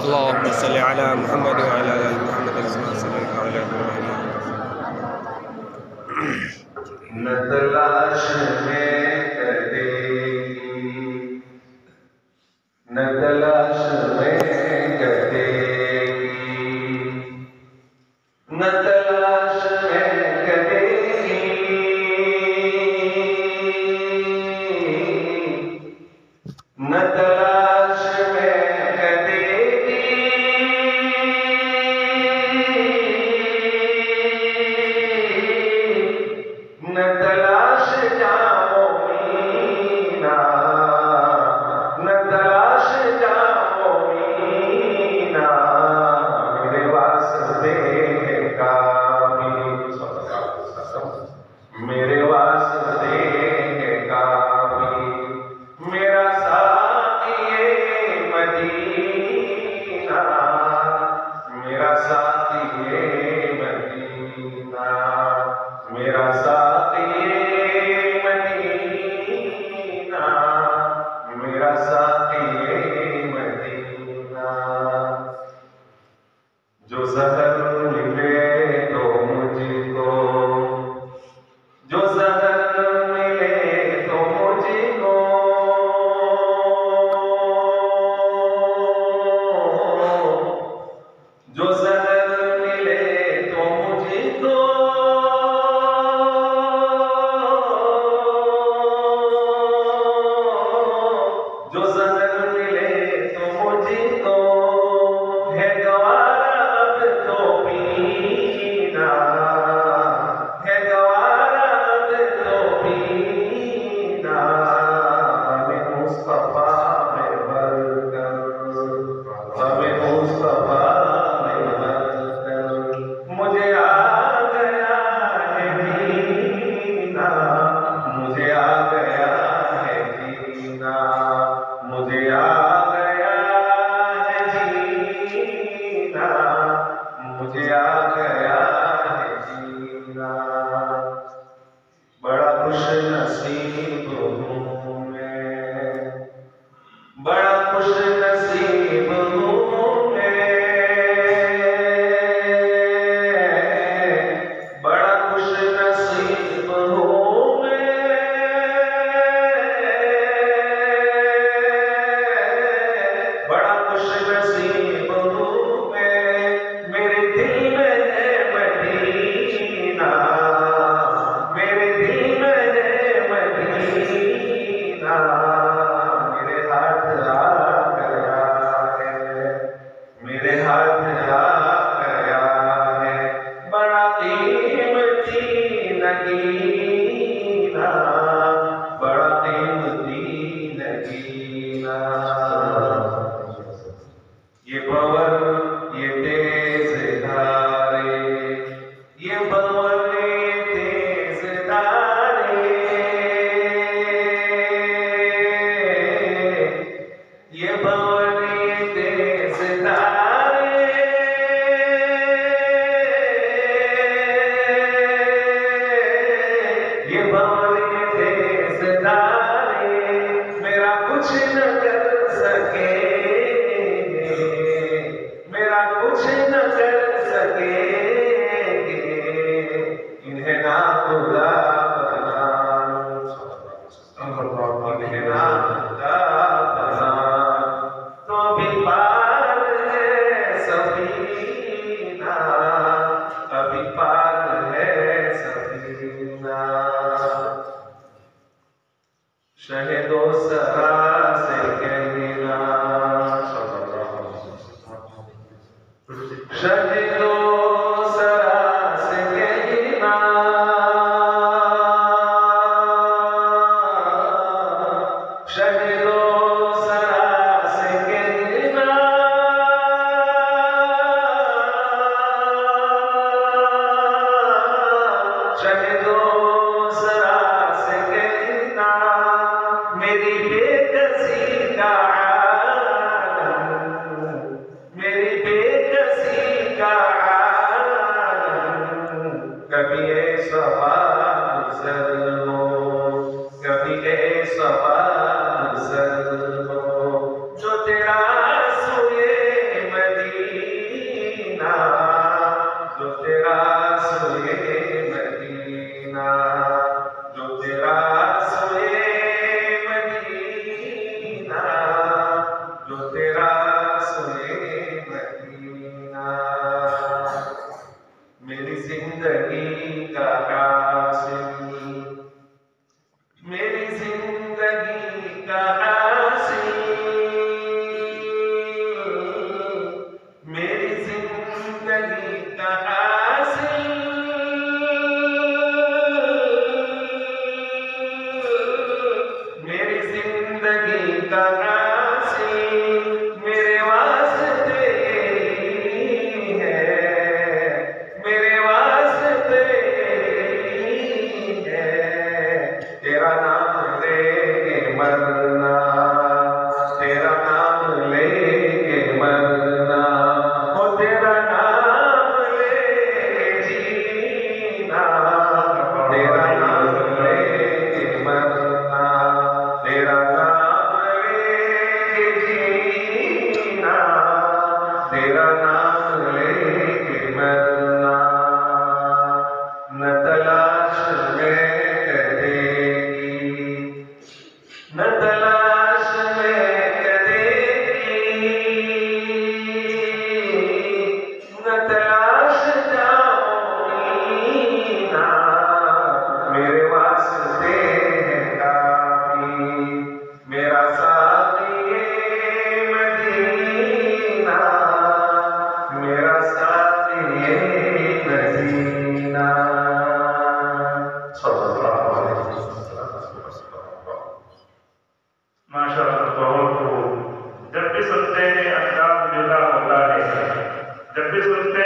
اللهم صل على محمد وعلى آل محمد كما صليت على إبراهيم. न तलाश में कटेगी, न तलाश में कटेगी, न तलाश में कटेगी, न तलाश में कटेगी, न तलाश जाओ मीना, न तलाश जाओ मीना, मेरे वास्ते है काफी, मेरे वास्ते है काफी, मेरा साथी है मदीना, मेरा साथी है मदीना, मेरा साथी मदीना, मेरा साथी मदीना। जो ज़हर मिले तो मुझको, जो ज़हर मिले तो मुझको, जो ज़हर मिले तो मुझको, जो ज़हर मिले तो मुझको, है गवारा अब तो पीना, है गवारा अब तो पीना, हमें मुस्तफा में भरकर, हमें मुस्तफा में भरकर, मुझे आ गया है जीना, मुझे आ गया है जीना, मुझे आ गया है जीना, मुझे आ गया है जीना। बड़ा खुश नसीब हूँ मैं, बड़ा खुश नसीब हूँ मैं, बड़ा खुश नसीब हूँ मैं, बड़ा खुश नसीब हूँ मैं, मेरे दिल में है मदीना, मेरे दिल में है मदीना, मेरे हाथ आ गया है, मेरे हाथ आ गया है, बड़ा कीमती नगीना, बड़ा कीमती नगीना। ये भंवर ये तेज धारे, ये भंवर ये तेज धारे, ये भंवर ये तेज धारे, ये भंवर ये तेज धारे, मेरा कुछ न कर सकेंगे, मेरा कुछ न कर सकेंगे, इन्हें ना खुदा बना, इन्हें ना खुदा बना, तो भी पार है सफीना, अभी पार है सफीना। शहीदों सरा से कहना, शहीदों सरा से कहना, शहीदों सरा से कहना, शहीदों सरा से कहना, मेरी बेटा तेरा नाम लेके मरना, तेरा नाम लेके मरना, ओ तेरा नाम लेके जीना, तेरा नाम लेके मरना, तेरा नाम लेके जीना, तेरा नाम लेके मरना। न तलाश में करेगी, न तलाश में करेगी, न तलाश जाऊंगी ना, मेरे वास्ते है काफी मेरा साथी मदीना, मेरा साथी मदीना। माशाअल्लाह, बहुत खूब। जब भी सुनते हैं अंदाज जुदा होता है, जब भी सुनते